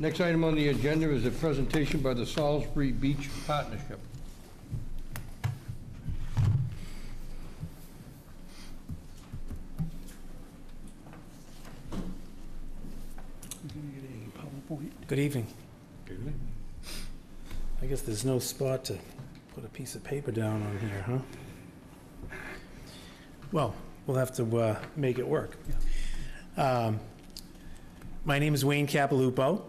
Next item on the agenda is a presentation by the Salisbury Beach Partnership. Good evening. I guess there's no spot to put a piece of paper down on here, huh? Well, we'll have to make it work. My name is Wayne Capilupo.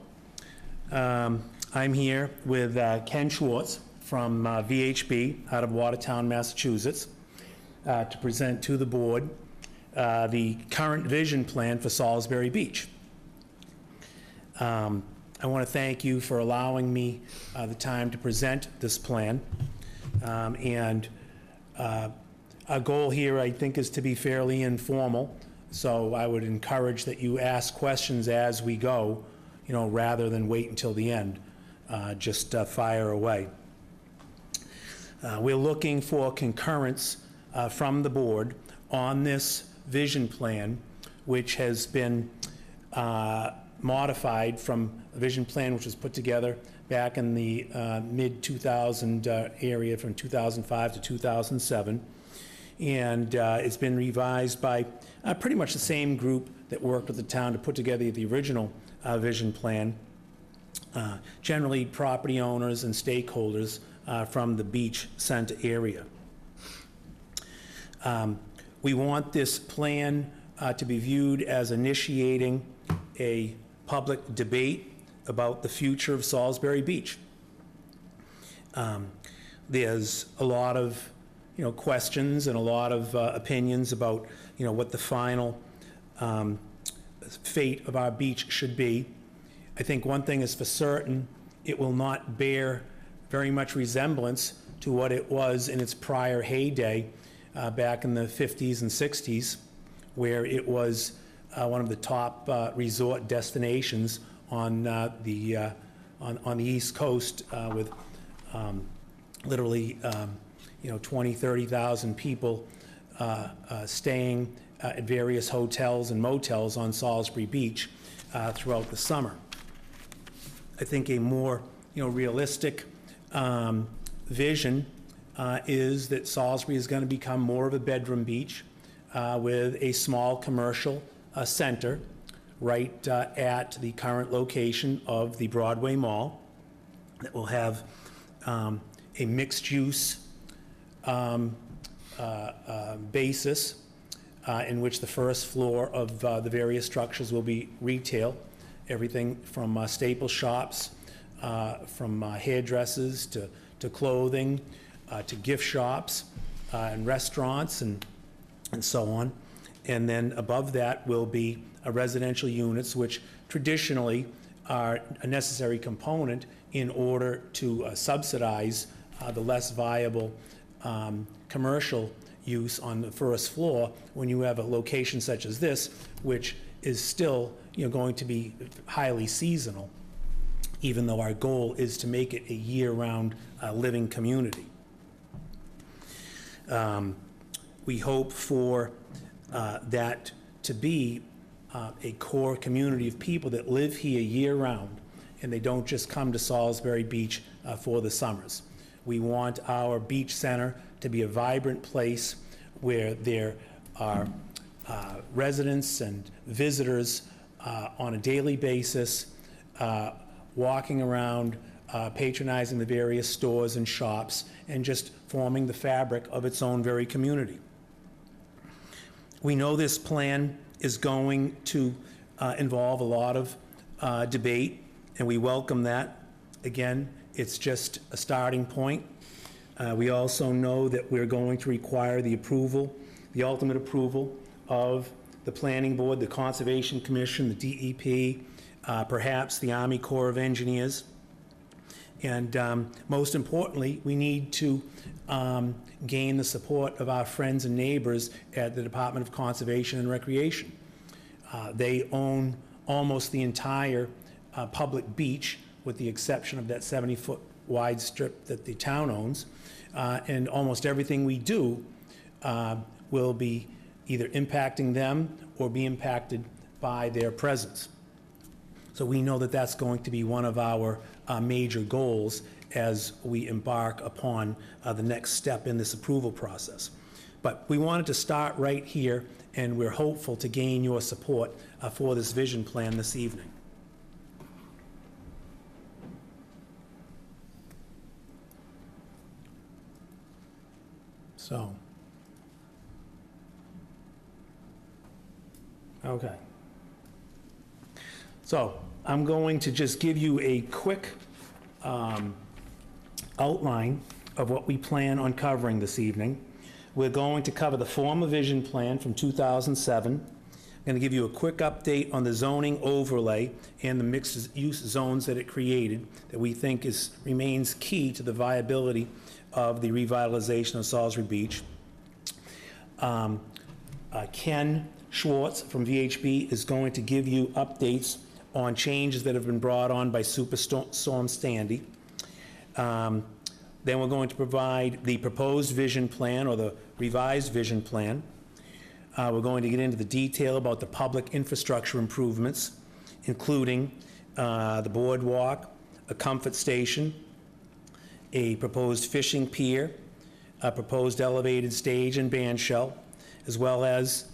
I'm here with Ken Schwartz from VHB out of Watertown, Massachusetts, to present to the board the current vision plan for Salisbury Beach. I want to thank you for allowing me the time to present this plan. Our goal here, I think, is to be fairly informal. So I would encourage that you ask questions as we go, rather than wait until the end. Just fire away. We're looking for concurrence from the board on this vision plan, which has been modified from a vision plan which was put together back in the mid-2000 area from 2005 to 2007. And it's been revised by pretty much the same group that worked with the town to put together the original vision plan, generally property owners and stakeholders from the beach center area. We want this plan to be viewed as initiating a public debate about the future of Salisbury Beach. There's a lot of questions and a lot of opinions about what the final fate of our beach should be. I think one thing is for certain: it will not bear very much resemblance to what it was in its prior heyday back in the 50s and 60s, where it was one of the top resort destinations on the East Coast, with literally 20, 30,000 people staying at various hotels and motels on Salisbury Beach throughout the summer. I think a more realistic vision is that Salisbury is going to become more of a bedroom beach with a small commercial center right at the current location of the Broadway Mall that will have a mixed-use basis in which the first floor of the various structures will be retail, everything from staple shops, from hairdressers to clothing, to gift shops and restaurants and so on. And then above that will be residential units, which traditionally are a necessary component in order to subsidize the less viable commercial use on the first floor when you have a location such as this, which is still going to be highly seasonal, even though our goal is to make it a year-round living community. We hope for that to be a core community of people that live here year-round, and they don't just come to Salisbury Beach for the summers. We want our beach center to be a vibrant place where there are residents and visitors on a daily basis, walking around, patronizing the various stores and shops, and just forming the fabric of its own very community. We know this plan is going to involve a lot of debate, and we welcome that. Again, it's just a starting point. We also know that we're going to require the ultimate approval of the Planning Board, the Conservation Commission, the DEP, perhaps the Army Corps of Engineers. And most importantly, we need to gain the support of our friends and neighbors at the Department of Conservation and Recreation. They own almost the entire public beach, with the exception of that 70-foot wide strip that the town owns. And almost everything we do will be either impacting them or be impacted by their presence. So we know that that's going to be one of our major goals as we embark upon the next step in this approval process. But we wanted to start right here, and we're hopeful to gain your support for this vision plan this evening. So, okay. So I'm going to just give you a quick outline of what we plan on covering this evening. We're going to cover the former vision plan from 2007. I'm going to give you a quick update on the zoning overlay and the mixed-use zones that it created that we think remains key to the viability of the revitalization of Salisbury Beach. Ken Schwartz from VHB is going to give you updates on changes that have been brought on by Superstorm Sandy. Then we're going to provide the proposed vision plan or the revised vision plan. We're going to get into the detail about the public infrastructure improvements, including the boardwalk, a comfort station, a proposed fishing pier, a proposed elevated stage and band shell, as well as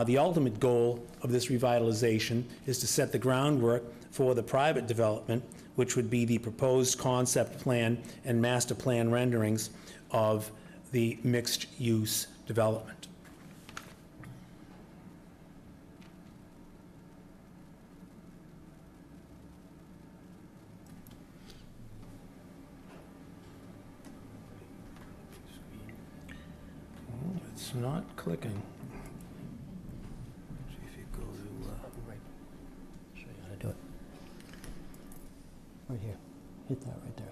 the ultimate goal of this revitalization is to set the groundwork for the private development, which would be the proposed concept plan and master plan renderings of the mixed-use development. Oh, it's not clicking. See if you go to, right, show you how to do it. Right here, hit that right there.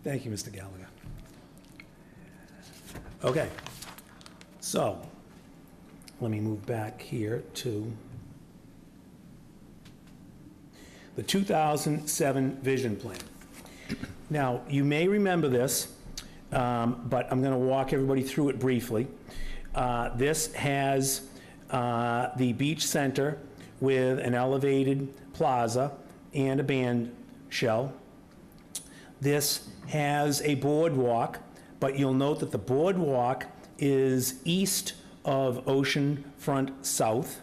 Thank you, Mr. Gallagher. Okay, so let me move back here to the 2007 vision plan. Now, you may remember this, but I'm going to walk everybody through it briefly. This has the beach center with an elevated plaza and a band shell. This has a boardwalk, but you'll note that the boardwalk is east of Oceanfront South,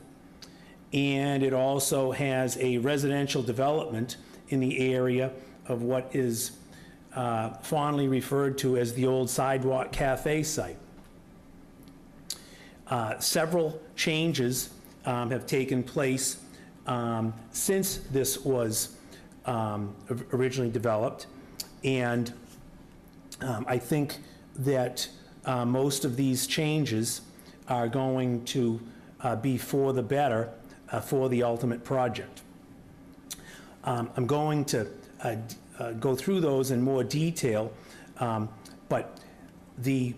and it also has a residential development in the area of what is fondly referred to as the old Sidewalk Cafe site. Several changes have taken place since this was originally developed, and I think that most of these changes are going to be for the better for the ultimate project. I'm going to go through those in more detail, but the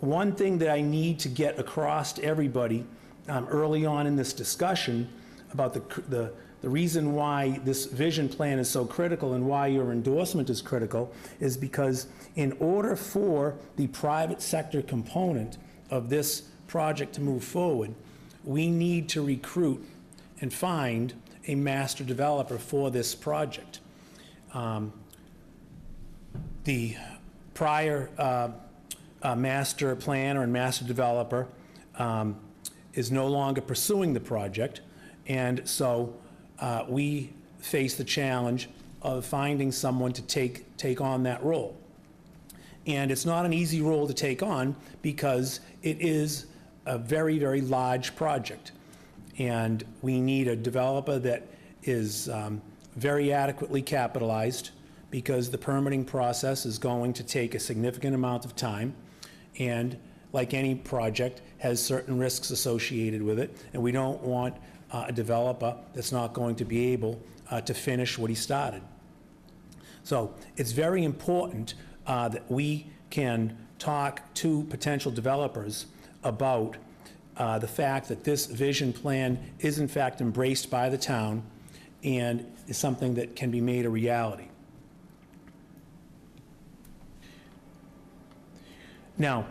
one thing that I need to get across to everybody early on in this discussion about the reason why this vision plan is so critical and why your endorsement is critical is because in order for the private sector component of this project to move forward, we need to recruit and find a master developer for this project. The prior master planner and master developer is no longer pursuing the project, and so we face the challenge of finding someone to take on that role. And it's not an easy role to take on because it is a very, very large project. And we need a developer that is very adequately capitalized because the permitting process is going to take a significant amount of time. And like any project, has certain risks associated with it. And we don't want a developer that's not going to be able to finish what he started. So it's very important that we can talk to potential developers about the fact that this vision plan is in fact embraced by the town and is something that can be made a reality. Now,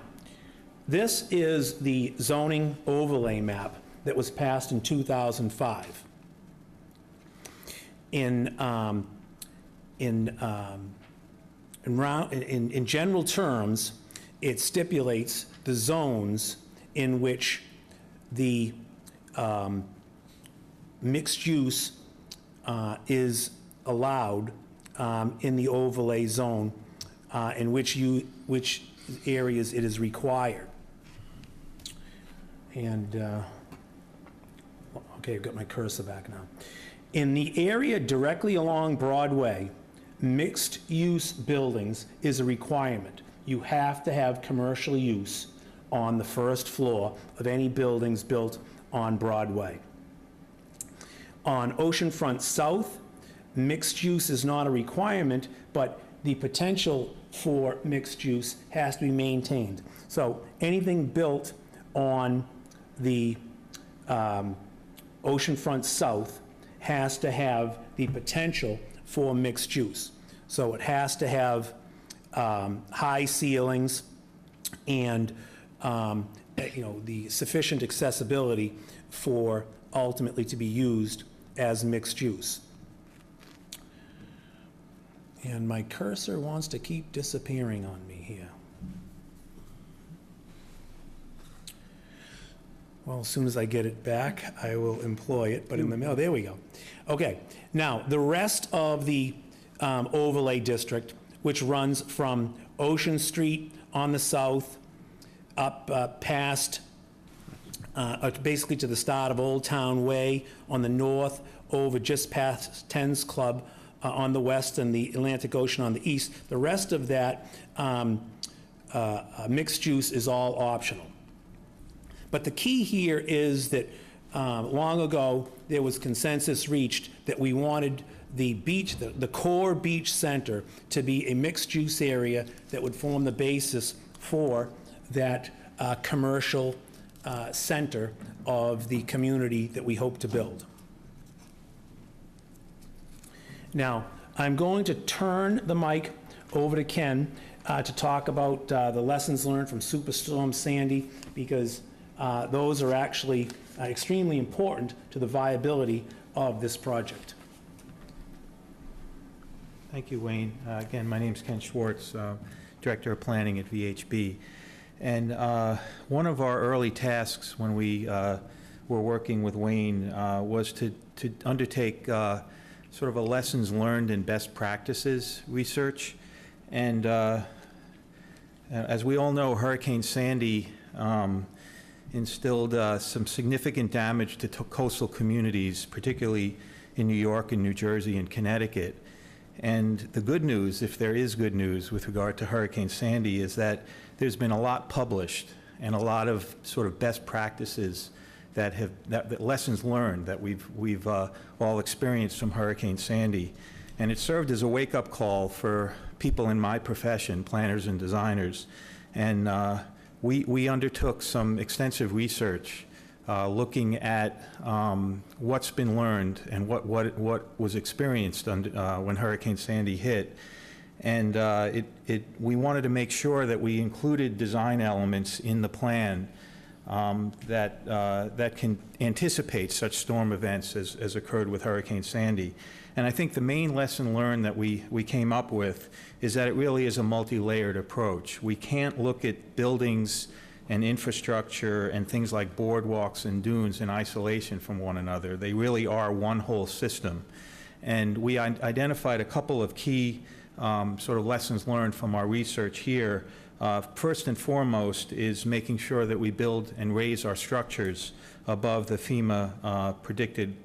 this is the zoning overlay map that was passed in 2005. In general terms, it stipulates the zones in which the mixed use is allowed in the overlay zone, in which areas it is required. And, okay, I've got my cursor back now. In the area directly along Broadway, mixed-use buildings is a requirement. You have to have commercial use on the first floor of any buildings built on Broadway. On Oceanfront South, mixed use is not a requirement, but the potential for mixed use has to be maintained. So anything built on the Oceanfront South has to have the potential for mixed use. So it has to have high ceilings and the sufficient accessibility for ultimately to be used as mixed use. And my cursor wants to keep disappearing on me here. Well, as soon as I get it back, I will employ it, but in the middle, there we go. Okay, now, the rest of the overlay district, which runs from Ocean Street on the south, up past, basically to the start of Old Town Way on the north, over just past Tens Club on the west, and the Atlantic Ocean on the east. The rest of that mixed use is all optional. But the key here is that long ago, there was consensus reached that we wanted the beach, the core beach center, to be a mixed-use area that would form the basis for that commercial center of the community that we hope to build. Now, I'm going to turn the mic over to Ken to talk about the lessons learned from Superstorm Sandy, because those are actually extremely important to the viability of this project. Thank you, Wayne. Again, my name's Ken Schwartz, Director of Planning at VHB. And one of our early tasks when we were working with Wayne was to undertake sort of a lessons learned and best practices research. And as we all know, Hurricane Sandy instilled some significant damage to coastal communities, particularly in New York and New Jersey and Connecticut. And the good news, if there is good news with regard to Hurricane Sandy, is that there's been a lot published and a lot of sort of best practices that lessons learned that we've all experienced from Hurricane Sandy. And it served as a wake-up call for people in my profession, planners and designers. And we undertook some extensive research looking at what's been learned and what was experienced when Hurricane Sandy hit. And we wanted to make sure that we included design elements in the plan that can anticipate such storm events as occurred with Hurricane Sandy. And I think the main lesson learned that we came up with is that it really is a multi-layered approach. We can't look at buildings and infrastructure and things like boardwalks and dunes in isolation from one another. They really are one whole system. And we identified a couple of key sort of lessons learned from our research here. First and foremost is making sure that we build and raise our structures above the FEMA predicted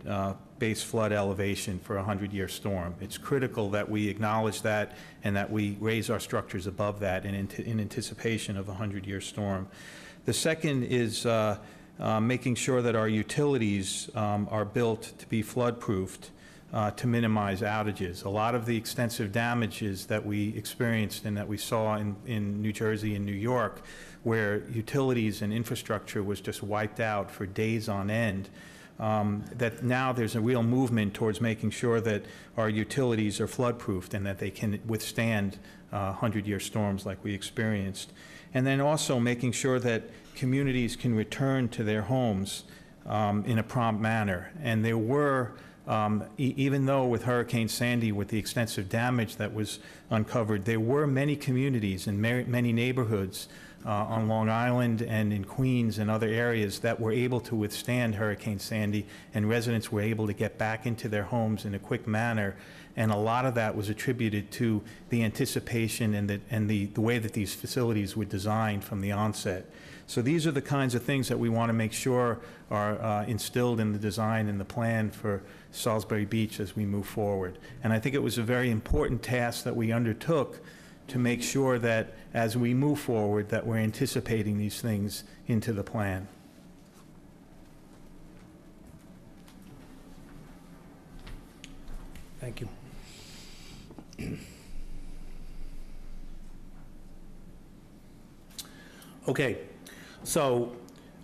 base flood elevation for a 100-year storm. It's critical that we acknowledge that and that we raise our structures above that in anticipation of a 100-year storm. The second is making sure that our utilities are built to be flood-proofed to minimize outages. A lot of the extensive damages that we experienced and that we saw in New Jersey and New York, where utilities and infrastructure was just wiped out for days on end, that now there's a real movement towards making sure that our utilities are flood-proofed and that they can withstand 100-year storms like we experienced. And then also making sure that communities can return to their homes in a prompt manner. And there were, even though with Hurricane Sandy, with the extensive damage that was uncovered, there were many communities and many neighborhoods on Long Island and in Queens and other areas that were able to withstand Hurricane Sandy, and residents were able to get back into their homes in a quick manner. And a lot of that was attributed to the anticipation and the way that these facilities were designed from the onset. So these are the kinds of things that we want to make sure are instilled in the design and the plan for Salisbury Beach as we move forward. And I think it was a very important task that we undertook to make sure that as we move forward that we're anticipating these things into the plan. Thank you. Okay, so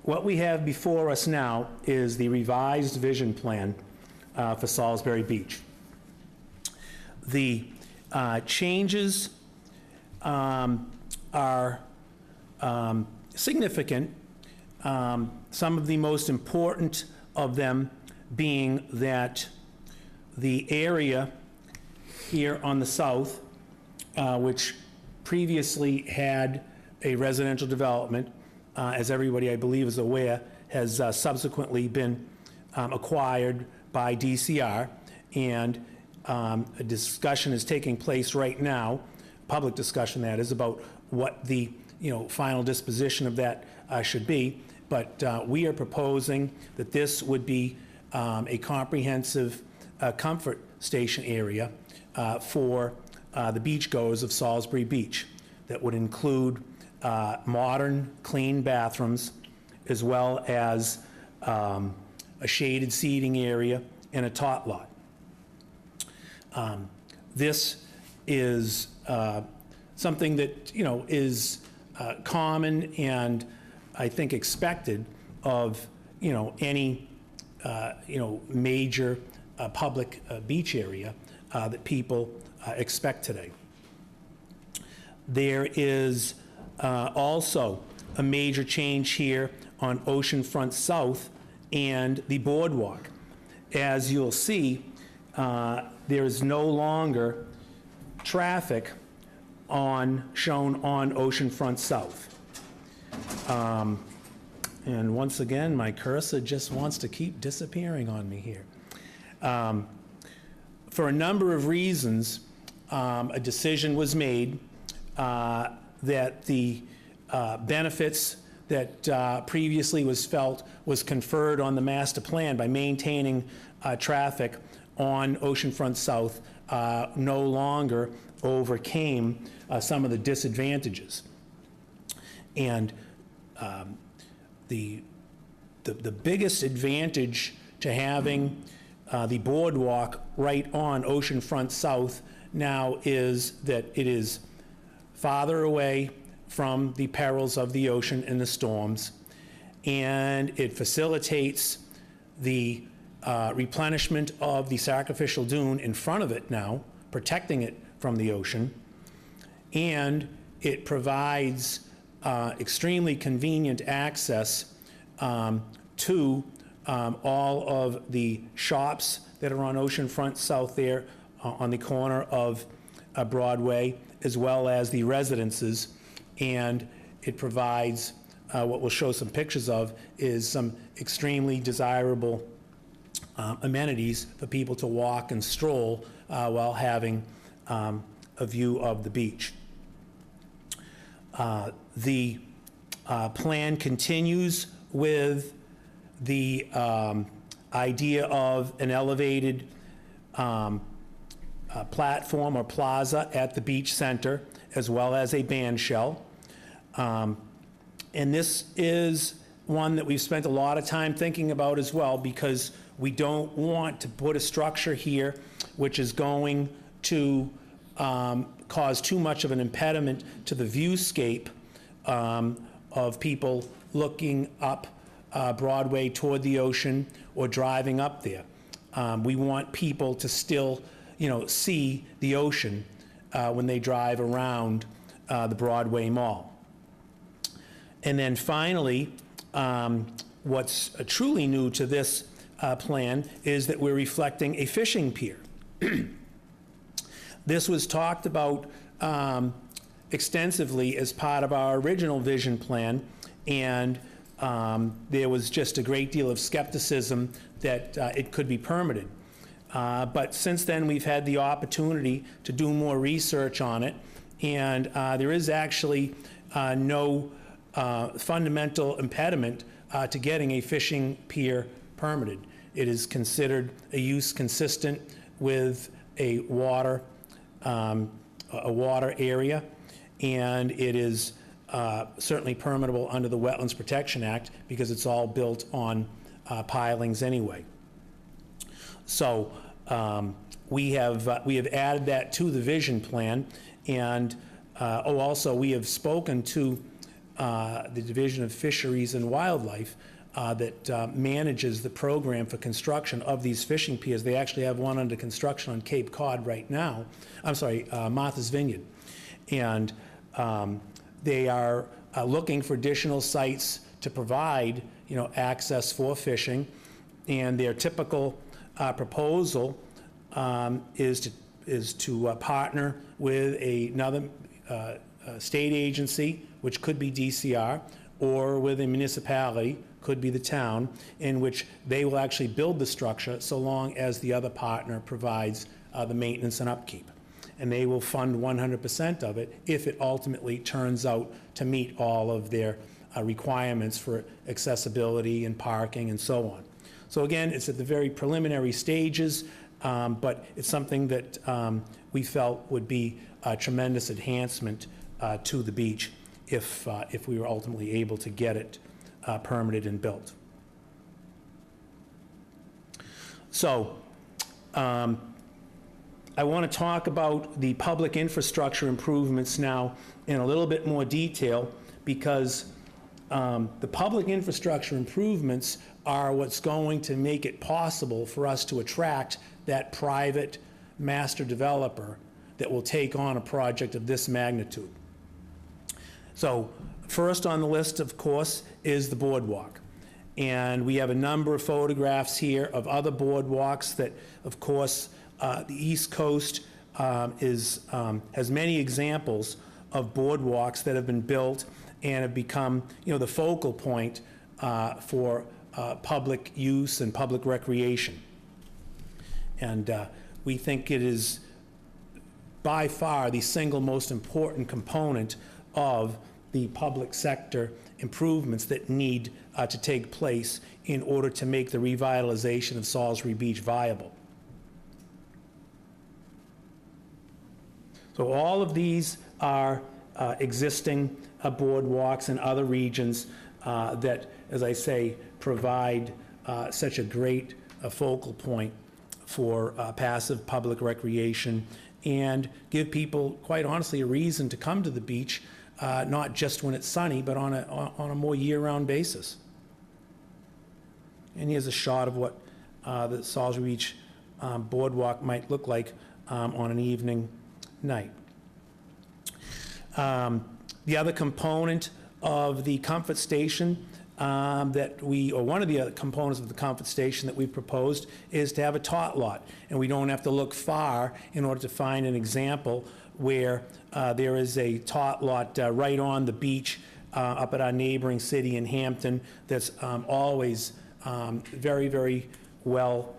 what we have before us now is the revised vision plan for Salisbury Beach. The changes are significant. Some of the most important of them being that the area here on the south, which previously had a residential development, as everybody I believe is aware, has subsequently been acquired by DCR, and a discussion is taking place right now, public discussion that is, about what the final disposition of that should be. But we are proposing that this would be a comprehensive comfort station area for the beachgoers of Salisbury Beach that would include modern, clean bathrooms, as well as a shaded seating area and a tot lot. This is something that is common and I think expected of any major public beach area that people expect today. There is also a major change here on Oceanfront South and the boardwalk. As you'll see, there is no longer traffic shown on Oceanfront South. And once again, my cursor just wants to keep disappearing on me here. For a number of reasons, a decision was made that the benefits that previously was felt was conferred on the master plan by maintaining traffic on Oceanfront South no longer overcame some of the disadvantages. And the biggest advantage to having the boardwalk right on Oceanfront South now is that it is farther away from the perils of the ocean and the storms, and it facilitates the replenishment of the sacrificial dune in front of it now, protecting it from the ocean, and it provides extremely convenient access to all of the shops that are on Oceanfront South there on the corner of Broadway, as well as the residences. And it provides what we'll show some pictures of is some extremely desirable amenities for people to walk and stroll while having a view of the beach. The plan continues with the idea of an elevated platform or plaza at the beach center, as well as a band shell. And this is one that we've spent a lot of time thinking about as well, because we don't want to put a structure here which is going to cause too much of an impediment to the viewscape of people looking up Broadway toward the ocean or driving up there. We want people to still, see the ocean when they drive around the Broadway Mall. And then finally, what's truly new to this plan is that we're reflecting a fishing pier. This was talked about extensively as part of our original vision plan, and there was just a great deal of skepticism that it could be permitted. But since then, we've had the opportunity to do more research on it, and there is actually no fundamental impediment to getting a fishing pier permitted. It is considered a use consistent with a water area, and it is certainly permittable under the Wetlands Protection Act because it's all built on pilings anyway. So we have added that to the vision plan, and also we have spoken to the Division of Fisheries and Wildlife that manages the program for construction of these fishing piers. They actually have one under construction on Cape Cod right now. I'm sorry, Martha's Vineyard. And they are looking for additional sites to provide, access for fishing. And their typical proposal is to partner with another state agency, which could be DCR, or with a municipality, could be the town, in which they will actually build the structure so long as the other partner provides the maintenance and upkeep. And they will fund 100% of it if it ultimately turns out to meet all of their requirements for accessibility and parking and so on. So again, it's at the very preliminary stages, but it's something that we felt would be a tremendous enhancement to the beach if we were ultimately able to get it permitted and built. So I want to talk about the public infrastructure improvements now in a little bit more detail, because the public infrastructure improvements are what's going to make it possible for us to attract that private master developer that will take on a project of this magnitude. So first on the list, of course, is the boardwalk. And we have a number of photographs here of other boardwalks that, of course, the East Coast has many examples of boardwalks that have been built and have become, the focal point for public use and public recreation. And we think it is by far the single most important component of the public sector improvements that need to take place in order to make the revitalization of Salisbury Beach viable. So all of these are existing boardwalks in other regions that, as I say, provide such a great focal point for passive public recreation and give people, quite honestly, a reason to come to the beach, not just when it's sunny, but on a more year-round basis. And here's a shot of what the Salisbury Beach boardwalk might look like on an evening night. The other component of the comfort station one of the other components of the comfort station that we've proposed is to have a tot lot. And we don't have to look far in order to find an example where there is a tot lot right on the beach up at our neighboring city in Hampton that's always very, very well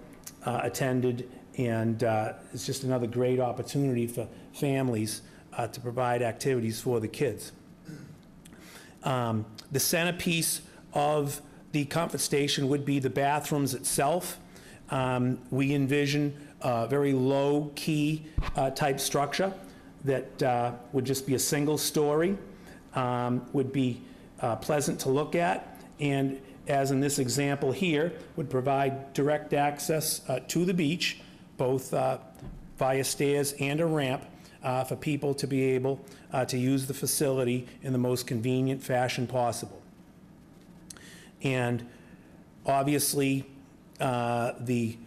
attended, and it's just another great opportunity for families to provide activities for the kids. The centerpiece of the comfort station would be the bathrooms itself. We envision a very low-key type structure that would just be a single story, would be pleasant to look at, and as in this example here, would provide direct access to the beach, both via stairs and a ramp, for people to be able to use the facility in the most convenient fashion possible. And Obviously, the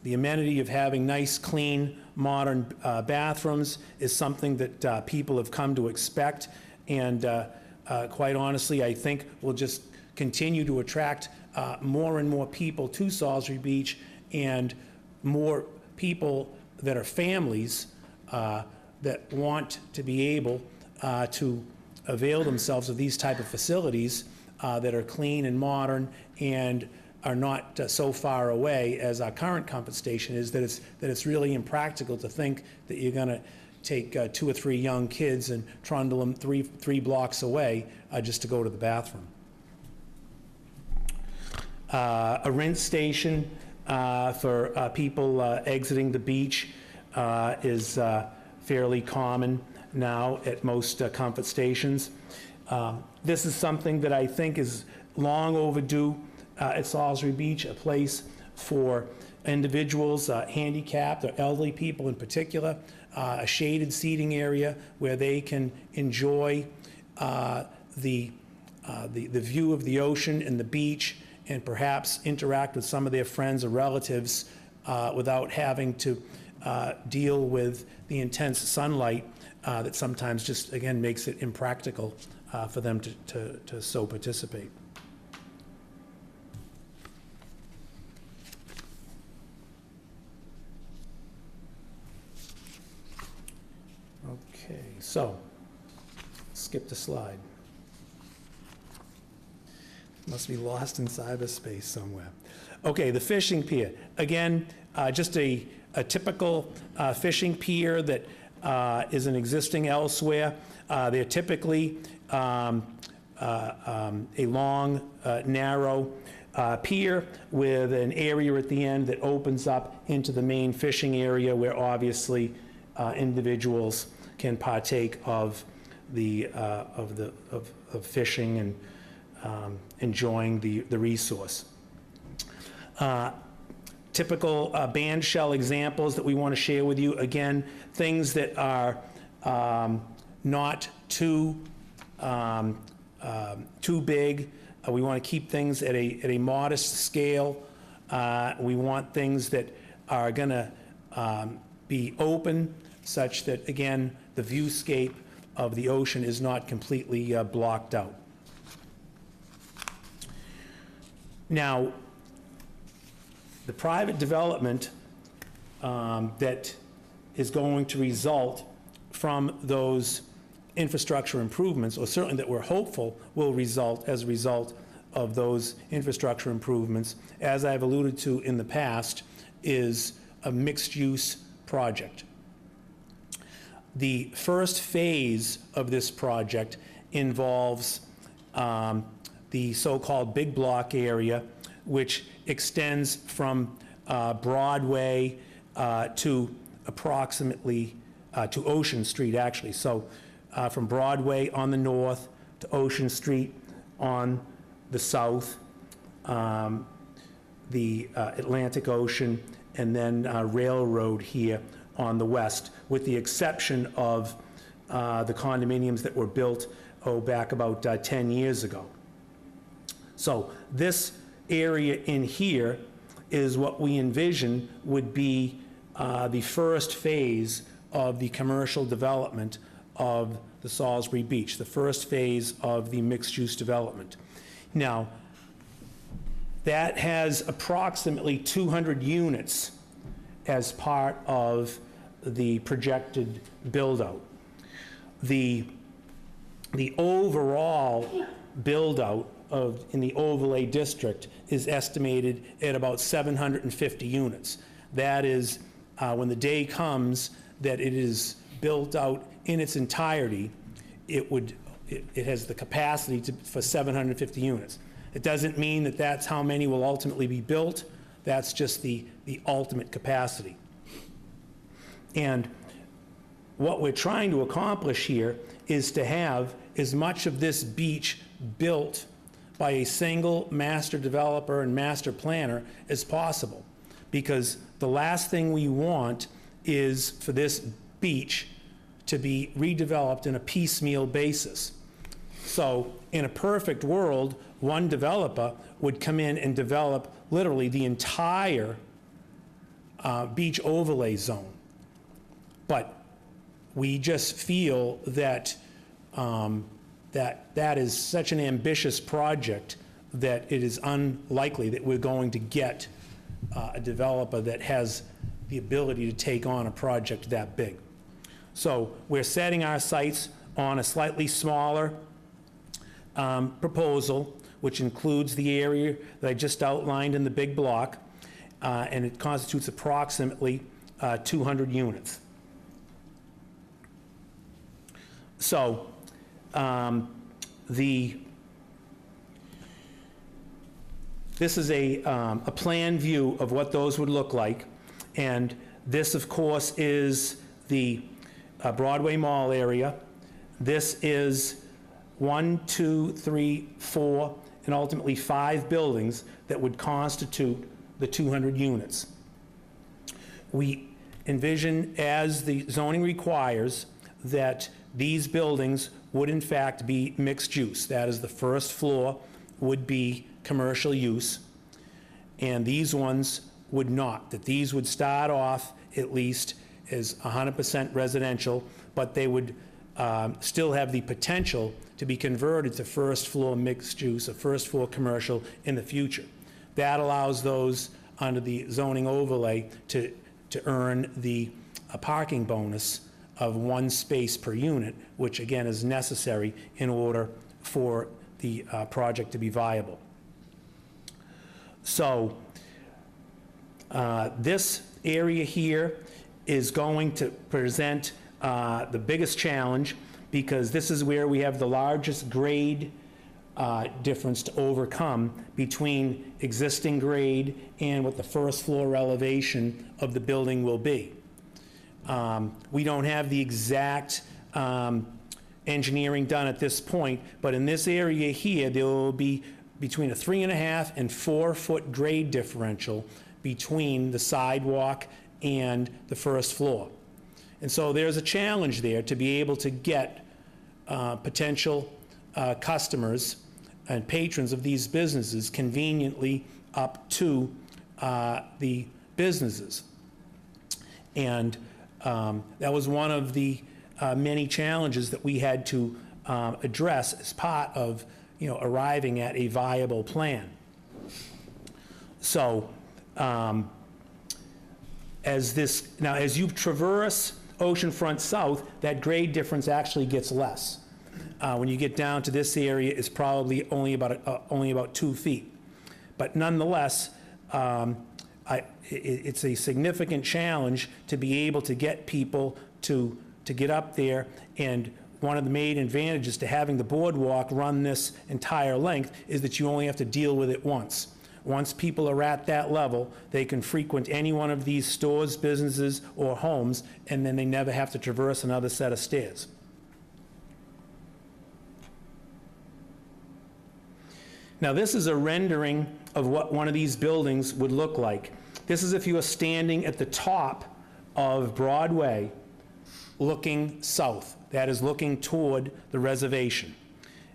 amenity of having nice, clean, modern bathrooms is something that people have come to expect, and quite honestly, I think will just continue to attract more and more people to Salisbury Beach, and more people that are families that want to be able to avail themselves of these type of facilities that are clean and modern and are not so far away as our current Comfort Station is, that it's really impractical to think that you're going to take 2 or 3 young kids and trundle them three blocks away just to go to the bathroom. A rinse station for people exiting the beach is fairly common now at most Comfort Stations. This is something that I think is long overdue at Salisbury Beach, a place for individuals, handicapped or elderly people in particular, a shaded seating area where they can enjoy the view of the ocean and the beach, and perhaps interact with some of their friends or relatives without having to deal with the intense sunlight that sometimes just, again, makes it impractical for them to so participate. Okay, so, skip the slide. Must be lost in cyberspace somewhere. Okay, the fishing pier. Again, just a typical fishing pier that is an existing elsewhere. They're typically a long, narrow pier with an area at the end that opens up into the main fishing area, where obviously individuals can partake of the of fishing and enjoying the resource. Typical band shell examples that we want to share with you. Again, things that are not too big. We want to keep things at a modest scale. We want things that are going to be open, such that, again, the viewscape of the ocean is not completely blocked out. Now, the private development that is going to result from those infrastructure improvements, or certainly that we're hopeful will result as a result of those infrastructure improvements, as I've alluded to in the past, is a mixed-use project. The first phase of this project involves the so-called big block area, which extends from Broadway to approximately to Ocean Street, actually. So from Broadway on the north to Ocean Street on the south, the Atlantic Ocean, and then Railroad here on the west, with the exception of the condominiums that were built, back about 10 years ago. So this area in here is what we envision would be the first phase of the commercial development of the Salisbury Beach, the first phase of the mixed-use development. Now, that has approximately 200 units as part of the projected build-out. The overall build-out in the overlay district is estimated at about 750 units. That is, when the day comes that it is built out in its entirety, it has the capacity for 750 units. It doesn't mean that that's how many will ultimately be built. That's just the ultimate capacity. And what we're trying to accomplish here is to have as much of this beach built by a single master developer and master planner as possible. Because the last thing we want is for this beach to be redeveloped in a piecemeal basis. So in a perfect world, one developer would come in and develop literally the entire beach overlay zone. But we just feel that that is such an ambitious project that it is unlikely that we're going to get a developer that has the ability to take on a project that big. So we're setting our sights on a slightly smaller proposal, which includes the area that I just outlined in the big block, and it constitutes approximately 200 units. So this is a plan view of what those would look like, and this, of course, is the Broadway Mall area. This is 1, 2, 3, 4, and ultimately 5 buildings that would constitute the 200 units. We envision, as the zoning requires, that these buildings would in fact be mixed use. That is, the first floor would be commercial use, and these ones would not. That these would start off at least as 100% residential, but they would still have the potential to be converted to first floor mixed use or first floor commercial in the future. That allows those under the zoning overlay to earn the parking bonus of 1 space per unit, which again is necessary in order for the project to be viable. So this area here is going to present the biggest challenge, because this is where we have the largest grade difference to overcome between existing grade and what the first floor elevation of the building will be. We don't have the exact engineering done at this point, but in this area here, there will be between a 3.5 and 4 foot grade differential between the sidewalk and the first floor. And so there's a challenge there to be able to get potential customers and patrons of these businesses conveniently up to the businesses. And that was one of the many challenges that we had to address as part of, arriving at a viable plan. So as you traverse Oceanfront South, that grade difference actually gets less. When you get down to this area, it's probably only about 2 feet. But nonetheless, it's a significant challenge to be able to get people to get up there, and one of the main advantages to having the boardwalk run this entire length is that you only have to deal with it once. Once people are at that level, they can frequent any one of these stores, businesses, or homes, and then they never have to traverse another set of stairs. Now, this is a rendering of what one of these buildings would look like. This is if you are standing at the top of Broadway looking south. That is looking toward the reservation.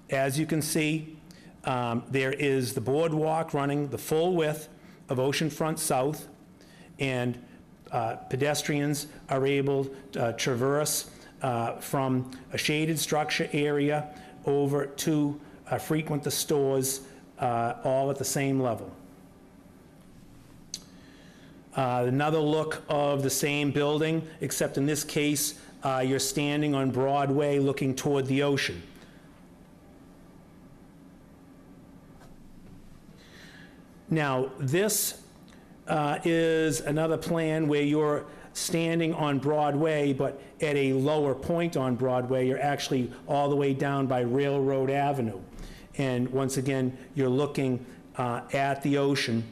As you can see, there is the boardwalk running the full width of Oceanfront South, and pedestrians are able to traverse from a shaded structure area over to frequent the stores, all at the same level. Another look of the same building, except in this case, you're standing on Broadway looking toward the ocean. Now, this is another plan where you're standing on Broadway, but at a lower point on Broadway. You're actually all the way down by Railroad Avenue. And once again, you're looking at the ocean.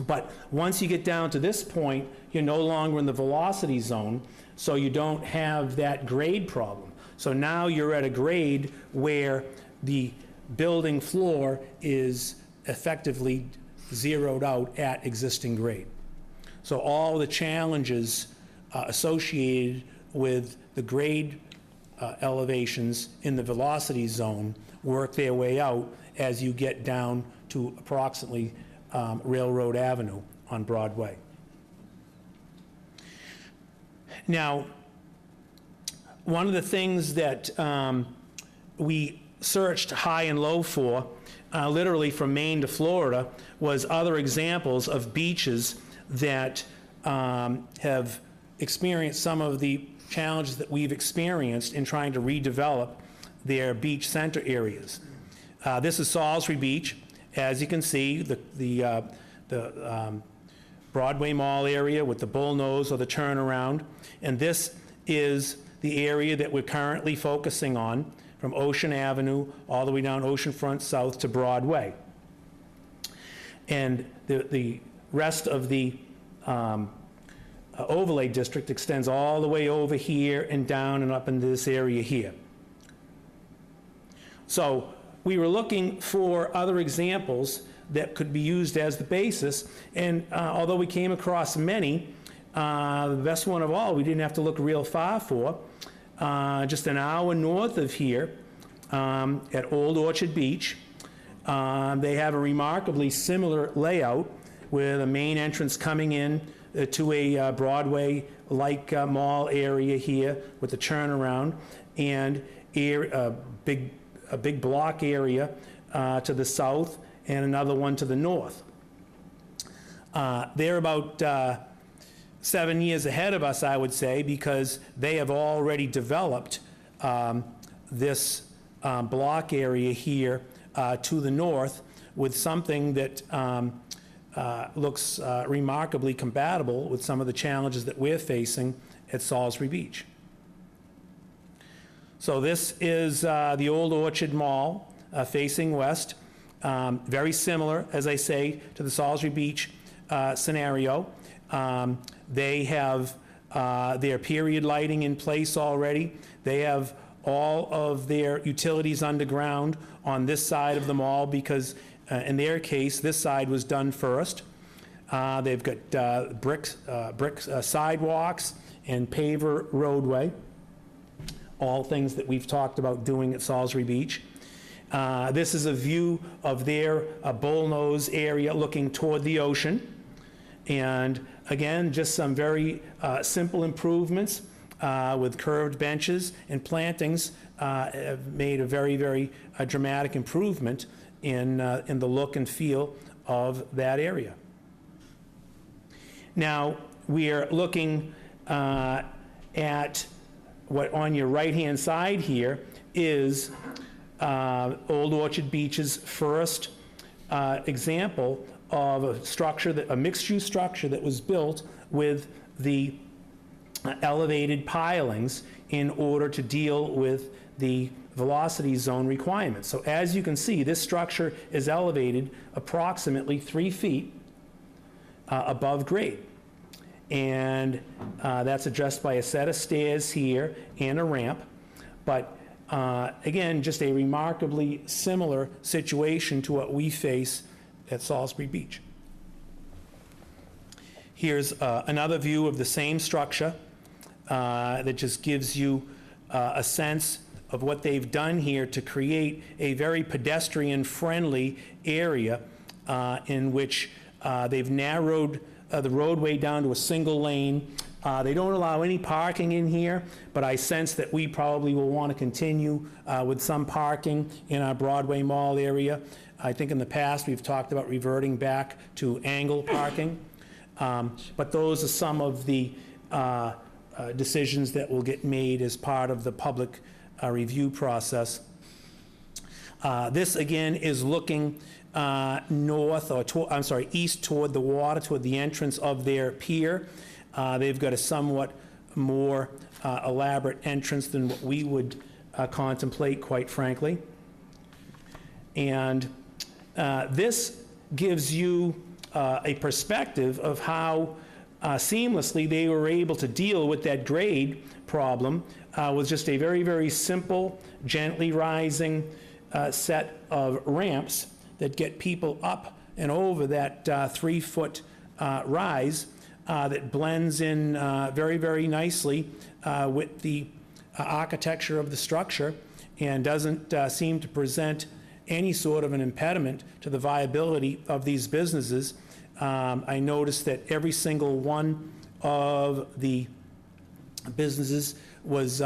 But once you get down to this point, you're no longer in the velocity zone, so you don't have that grade problem. So now you're at a grade where the building floor is effectively zeroed out at existing grade. So all the challenges associated with the grade elevations in the velocity zone work their way out as you get down to approximately Railroad Avenue on Broadway. Now, one of the things that we searched high and low for, literally from Maine to Florida, was other examples of beaches that have experienced some of the challenges that we've experienced in trying to redevelop their beach center areas. This is Salisbury Beach. As you can see, the Broadway Mall area with the bullnose or the turnaround, and this is the area that we're currently focusing on from Ocean Avenue all the way down Oceanfront South to Broadway. And the rest of the overlay district extends all the way over here and down and up into this area here. So we were looking for other examples that could be used as the basis, and although we came across many, the best one of all we didn't have to look real far for, just an hour north of here at Old Orchard Beach. They have a remarkably similar layout with a main entrance coming in to a Broadway-like mall area here with the turnaround, and a big block area to the south and another one to the north. They're about 7 years ahead of us, I would say, because they have already developed this block area here to the north with something that looks remarkably compatible with some of the challenges that we're facing at Salisbury Beach. So this is the Old Orchard Mall facing west. Very similar, as I say, to the Salisbury Beach scenario. They have their period lighting in place already. They have all of their utilities underground on this side of the mall because, in their case, this side was done first. They've got brick sidewalks and paver roadway, all things that we've talked about doing at Salisbury Beach. This is a view of their bullnose area looking toward the ocean. And again, just some very simple improvements with curved benches and plantings have made a very, very dramatic improvement in the look and feel of that area. Now, we are looking at what on your right-hand side here is Old Orchard Beach's first example of a structure, a mixed-use structure that was built with the elevated pilings in order to deal with the velocity zone requirements. So as you can see, this structure is elevated approximately 3 feet above grade. And that's addressed by a set of stairs here and a ramp. But again, just a remarkably similar situation to what we face at Salisbury Beach. Here's another view of the same structure that just gives you a sense of what they've done here to create a very pedestrian-friendly area in which they've narrowed the roadway down to a single lane. They don't allow any parking in here, but I sense that we probably will want to continue with some parking in our Broadway Mall area. I think in the past we've talked about reverting back to angle parking, but those are some of the decisions that will get made as part of the public review process. This again is looking north, or east toward the water, toward the entrance of their pier. They've got a somewhat more elaborate entrance than what we would contemplate, quite frankly. And this gives you a perspective of how seamlessly they were able to deal with that grade problem with just a very, very simple, gently rising set of ramps that get people up and over that 3-foot rise that blends in very, very nicely with the architecture of the structure and doesn't seem to present any sort of an impediment to the viability of these businesses. I noticed that every single one of the businesses was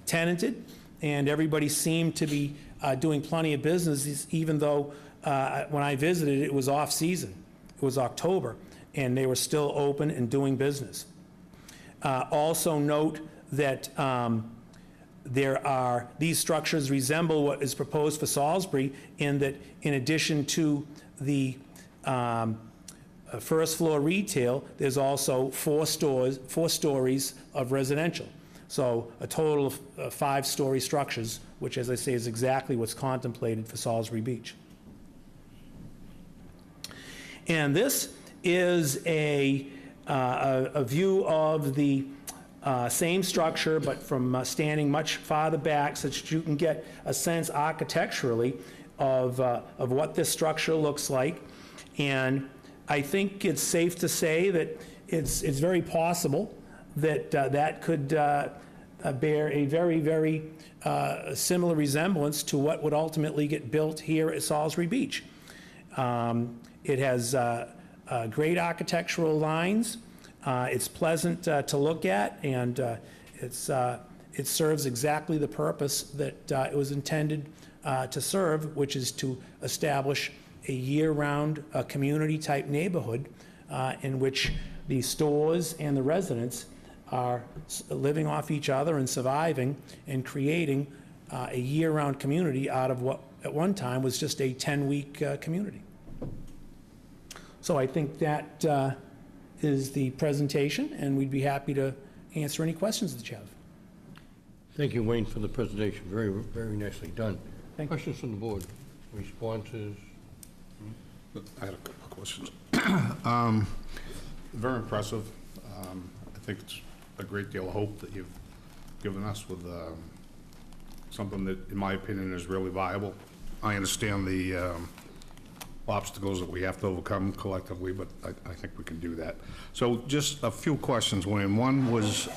tenanted, and everybody seemed to be doing plenty of business, even though when I visited, it was off-season. It was October, and they were still open and doing business. Also note that these structures resemble what is proposed for Salisbury in that in addition to the first floor retail, there's also four stories of residential. So a total of 5-story structures, which, as I say, is exactly what's contemplated for Salisbury Beach. And this is a view of the same structure, but from standing much farther back, such that you can get a sense architecturally of what this structure looks like. And I think it's safe to say that it's very possible that that could bear a very, very similar resemblance to what would ultimately get built here at Salisbury Beach. It has great architectural lines. It's pleasant to look at, and it serves exactly the purpose that it was intended to serve, which is to establish a year-round community-type neighborhood in which the stores and the residents are living off each other and surviving and creating a year-round community out of what at one time was just a 10-week community. So I think that is the presentation, and we'd be happy to answer any questions that you have. Thank you, Wayne, for the presentation. Very, very nicely done. Thank you. Questions from the board? Responses? I had a couple of questions. Very impressive. I think it's a great deal of hope that you've given us with something that, in my opinion, is really viable. I understand the obstacles that we have to overcome collectively, but I think we can do that. So just a few questions, Wayne. One was,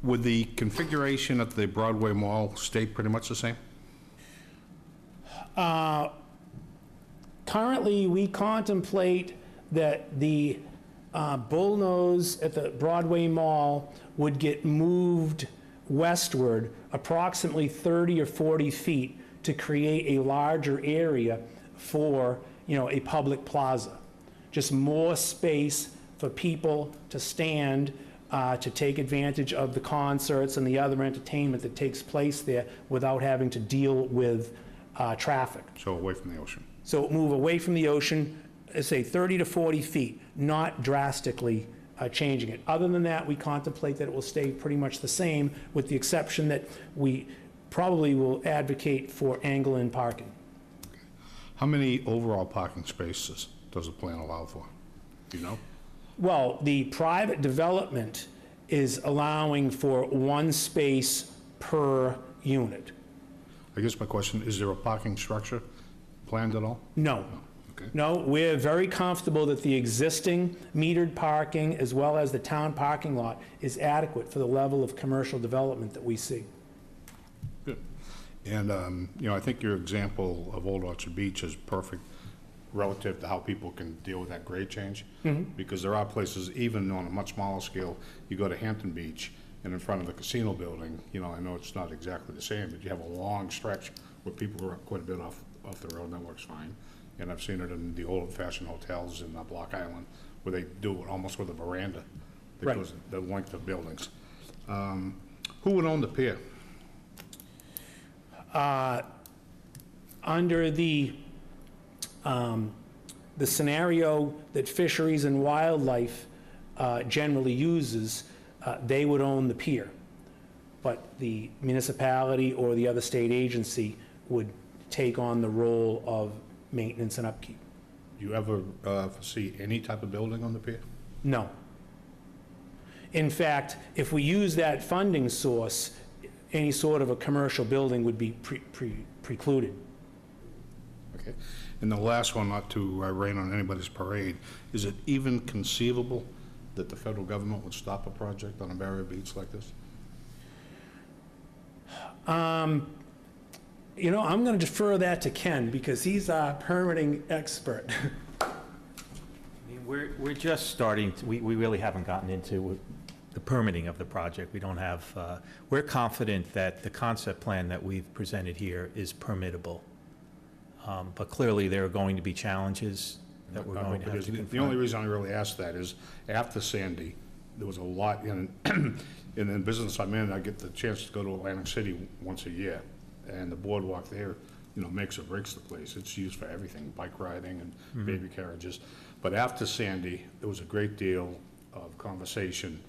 would the configuration at the Broadway Mall stay pretty much the same? Currently, we contemplate that the bullnose at the Broadway Mall would get moved westward approximately 30 or 40 feet to create a larger area for, a public plaza. Just more space for people to stand, to take advantage of the concerts and the other entertainment that takes place there without having to deal with traffic. So away from the ocean? So move away from the ocean, say 30 to 40 feet, not drastically changing it. Other than that, we contemplate that it will stay pretty much the same, with the exception that we probably will advocate for angle-in parking. How many overall parking spaces does the plan allow for? Do you know? Well, the private development is allowing for 1 space per unit. I guess my question, is there a parking structure planned at all? No. Okay. No, we're very comfortable that the existing metered parking, as well as the town parking lot, is adequate for the level of commercial development that we see. Good. And, I think your example of Old Orchard Beach is perfect relative to how people can deal with that grade change. Because there are places, even on a much smaller scale, you go to Hampton Beach, and in front of the casino building, I know it's not exactly the same, but you have a long stretch where people are quite a bit off the road, and that works fine. And I've seen it in the old-fashioned hotels in Block Island, where they do it almost with a veranda that Right. goes the length of buildings. Who would own the pier? Under the scenario that Fisheries and Wildlife generally uses, they would own the pier, but the municipality or the other state agency would take on the role of maintenance and upkeep. Do you ever foresee any type of building on the pier? No. In fact, if we use that funding source, any sort of a commercial building would be precluded. Okay. And the last one, not to rain on anybody's parade, is it even conceivable that the federal government would stop a project on a barrier beach like this? You know, I'm going to defer that to Ken, because he's our permitting expert. I mean, we're just starting, we really haven't gotten into the permitting of the project. We don't have, we're confident that the concept plan that we've presented here is permittable. But clearly, there are going to be challenges that we're going to have to confront. The only reason I really asked that is, after Sandy, there was a lot, in the business I'm in, I get the chance to go to Atlantic City once a year, and the boardwalk there, you know, makes or breaks the place. It's used for everything, bike riding and baby carriages. But after Sandy, there was a great deal of conversation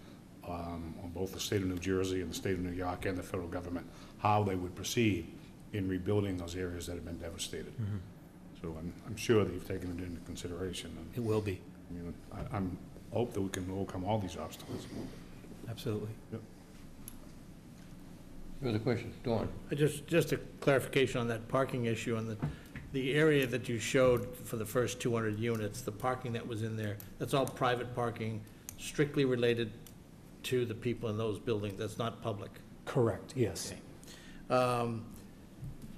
on both the state of New Jersey and the state of New York and the federal government, how they would proceed in rebuilding those areas that have been devastated. So I'm sure that you've taken it into consideration. And, It will be, you know, I'm hope that we can overcome all these obstacles. absolutely. Yep. Further questions? Dawn? Just a clarification on that parking issue, on the area that you showed for the first 200 units, the parking that was in there, that's all private parking, strictly related to the people in those buildings, that's not public. Correct, yes.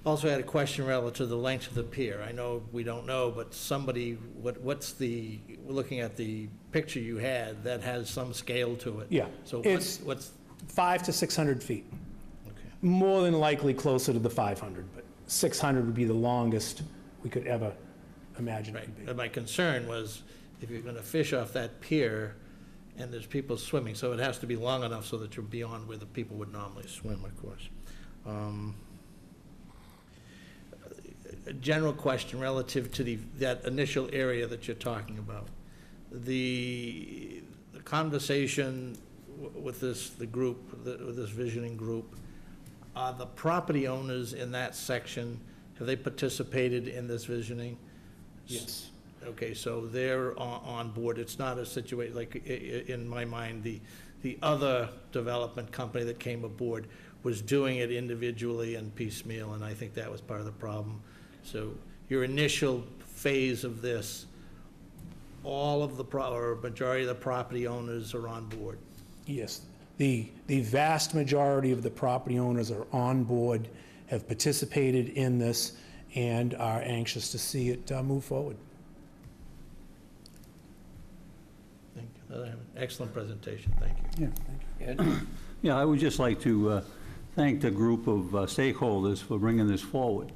Also had a question relative to the length of the pier. I know we don't know, but somebody, what's the, looking at the picture you had, that has some scale to it. Yeah, So it's what's, 500 to 600 feet. okay. More than likely closer to the 500, but 600 would be the longest we could ever imagine it Right, could be. but my concern was, if you're gonna fish off that pier, and there's people swimming, so it has to be long enough so that you're beyond where the people would normally swim, of course. A general question relative to that initial area that you're talking about. The conversation with the group, with this visioning group, are the property owners in that section, have they participated in this visioning? Yes. Okay, so they're on board. It's not a situation, like, in my mind, the other development company that came aboard was doing it individually and piecemeal, and I think that was part of the problem. So your initial phase of this, all of the, or majority of the property owners are on board? Yes. The vast majority of the property owners are on board, have participated in this, and are anxious to see it move forward. Thank you. Excellent presentation, thank you. Yeah, Ed? yeah, I would just like to thank the group of stakeholders for bringing this forward.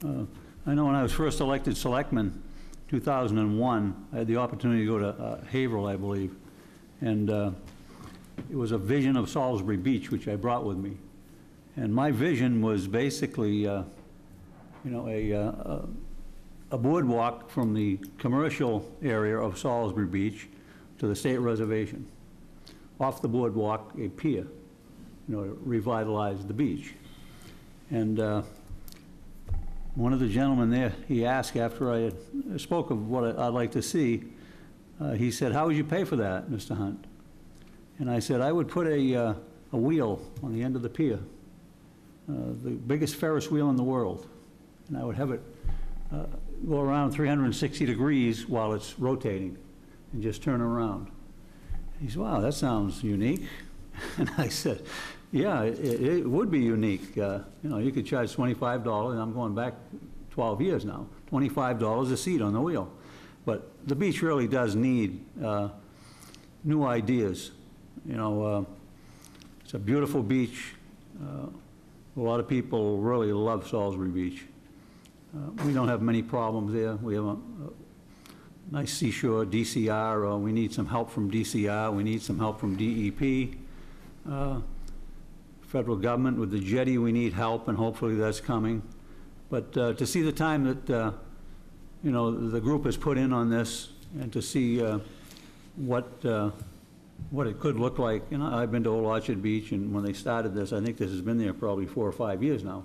I know when I was first elected selectman, 2001, I had the opportunity to go to Haverhill, I believe, and it was a vision of Salisbury Beach, which I brought with me. And my vision was basically, you know, a boardwalk from the commercial area of Salisbury Beach to the state reservation. Off the boardwalk, a pier, you know, to revitalize the beach. And one of the gentlemen there, he asked after I had spoke of what I'd like to see, he said, "How would you pay for that, Mr. Hunt?" And I said, "I would put a wheel on the end of the pier, the biggest Ferris wheel in the world, and I would have it go around 360 degrees while it's rotating and just turn around." He said, "Wow, that sounds unique." And I said, "Yeah, it would be unique. You know, you could charge $25, and I'm going back 12 years now, $25 a seat on the wheel." But the beach really does need new ideas. You know, it's a beautiful beach. A lot of people really love Salisbury Beach. We don't have many problems there. We have a nice seashore, DCR. We need some help from DCR. We need some help from DEP. Federal government with the jetty, we need help, and hopefully that's coming. But to see the time that, you know, the group has put in on this, and to see what it could look like. You know, I've been to Old Orchard Beach, and when they started this, I think this has been there probably 4 or 5 years now.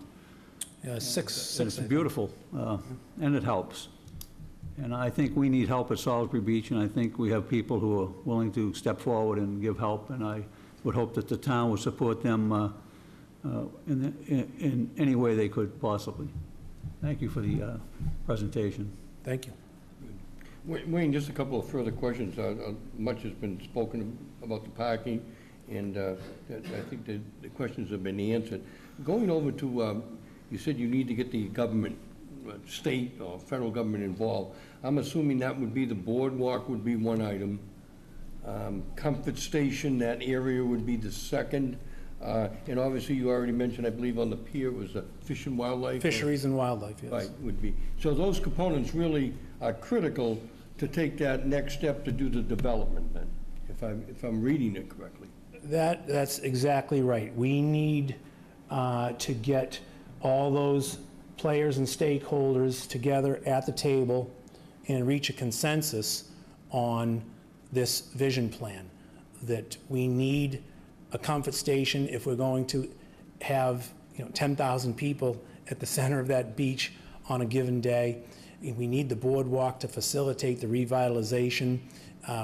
Yeah, six. And it's beautiful, and it helps. And I think we need help at Salisbury Beach, and I think we have people who are willing to step forward and give help, and I would hope that the town would support them in any way they could possibly. Thank you for the presentation. Thank you. Wayne, just a couple of further questions. Much has been spoken about the parking and I think the questions have been answered. Going over to, you said you need to get the government, state or federal government involved. I'm assuming that would be the boardwalk would be one item. Comfort station, that area would be the second. And obviously, you already mentioned, I believe, on the pier was Fish and Wildlife. Fisheries and wildlife, yes. Right, would be. So those components really are critical to take that next step to do the development then, if I'm reading it correctly. That's exactly right. We need to get all those players and stakeholders together at the table and reach a consensus on this vision plan, that we need a comfort station if we're going to have, 10,000 people at the center of that beach on a given day. We need the boardwalk to facilitate the revitalization.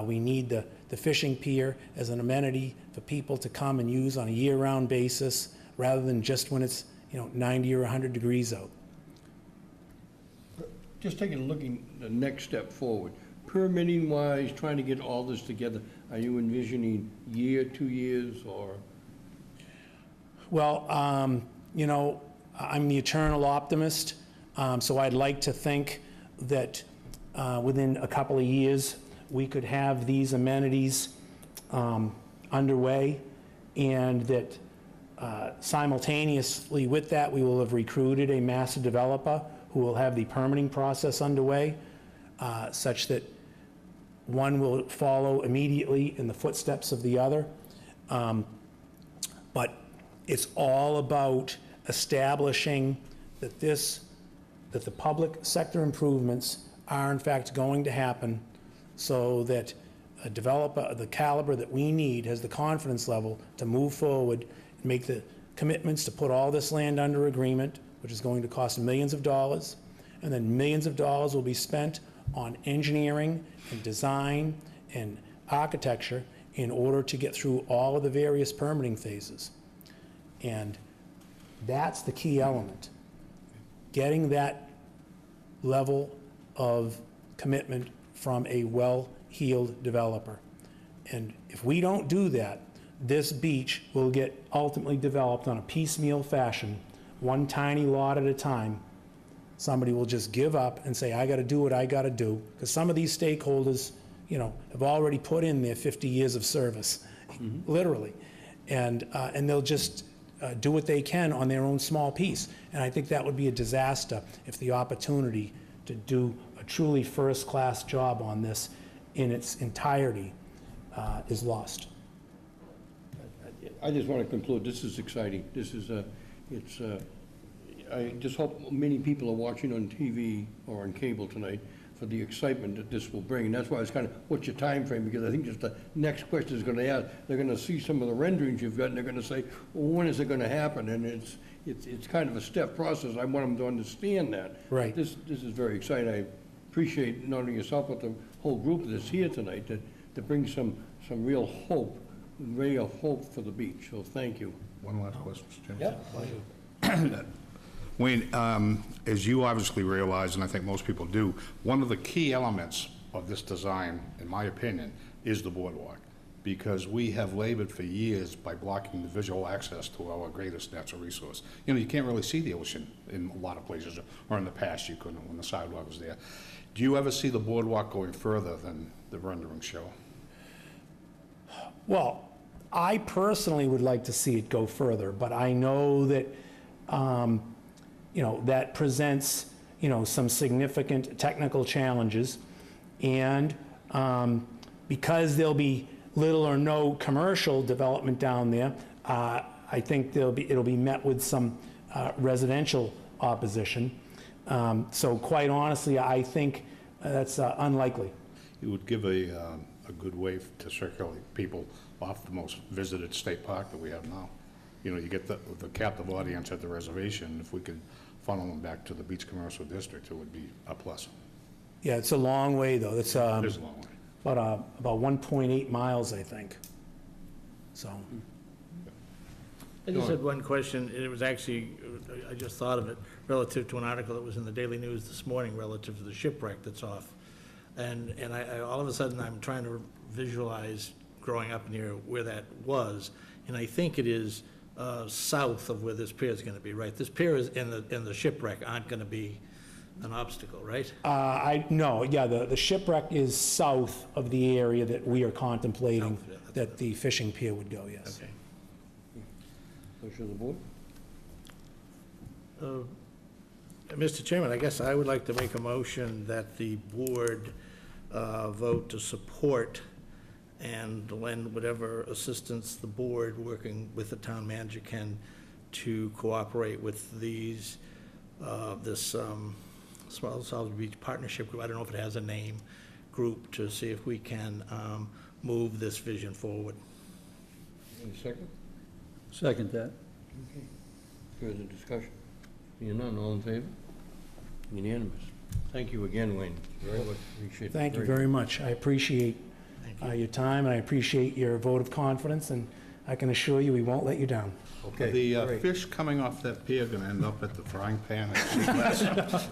We need the fishing pier as an amenity for people to come and use on a year-round basis, rather than just when it's, 90 or 100 degrees out. Just looking the next step forward, permitting-wise, trying to get all this together, are you envisioning year, 2 years, or? Well, I'm the eternal optimist, so I'd like to think that within a couple of years, we could have these amenities underway, and that simultaneously with that, we will have recruited a master developer who will have the permitting process underway, such that one will follow immediately in the footsteps of the other. But it's all about establishing that the public sector improvements are in fact going to happen, so that a developer of the caliber that we need has the confidence level to move forward and make the commitments to put all this land under agreement, which is going to cost millions of dollars, and then millions of dollars will be spent on engineering and design and architecture in order to get through all of the various permitting phases. And that's the key element, getting that level of commitment from a well-heeled developer. And if we don't do that, this beach will get ultimately developed on a piecemeal fashion, one tiny lot at a time. Somebody will just give up and say, I got to do what I got to do, because some of these stakeholders, have already put in their 50 years of service, literally, and they'll just do what they can on their own small piece. And I think that would be a disaster if the opportunity to do a truly first-class job on this in its entirety is lost. I just want to conclude, this is exciting. This is, I just hope many people are watching on TV or on cable tonight for the excitement that this will bring. And that's why it's kind of, what's your time frame? Because I think just the next question is going to ask, they're going to see some of the renderings you've got, and they're going to say, well, when is it going to happen? And it's kind of a step process. I want them to understand that. Right. This is very exciting. I appreciate not only yourself, but the whole group that's here tonight to bring some real hope for the beach. So thank you. One last question, Mr. Yep. Chairman. Wayne, as you obviously realize, and I think most people do, one of the key elements of this design, in my opinion, is the boardwalk, because we have labored for years by blocking the visual access to our greatest natural resource. You can't really see the ocean in a lot of places, or in the past you couldn't when the sidewalk was there. Do you ever see the boardwalk going further than the renderings show? Well, I personally would like to see it go further, but I know that, that presents, some significant technical challenges. And because there'll be little or no commercial development down there, I think it'll be met with some residential opposition. So quite honestly, I think that's unlikely. It would give a good way to circulate people off the most visited state park that we have now. You get the captive audience at the reservation. If we could funnel them back to the Beach Commercial District, it would be a plus. Yeah, it's a long way, though. It's It is a long way. about 1.8 miles, I think. So, I just had one question, and it was actually, I just thought of it, relative to an article that was in the Daily News this morning relative to the shipwreck that's off. And I all of a sudden, I'm trying to visualize, growing up near where that was, and I think it is south of where this pier is going to be, right? This pier is, and the shipwreck aren't going to be an obstacle, right? No, yeah, the shipwreck is south of the area that we are contemplating South, yeah, that's that the fishing pier would go, yes. Okay. Pleasure of the board. Mr. Chairman, I guess I would like to make a motion that the board vote to support and lend whatever assistance the board, working with the town manager, can to cooperate with these, this Salisbury Beach Partnership Group, I don't know if it has a name, group, to see if we can move this vision forward. Any second? Second that. Further discussion? Seeing none, all in favor? Unanimous. Thank you again, Wayne. Very much appreciate it. Thank you very much. I appreciate Thank you. your time, and I appreciate your vote of confidence, and I can assure you we won't let you down. Okay. The great. fish coming off that pier gonna end up at the frying pan at Sea Glass.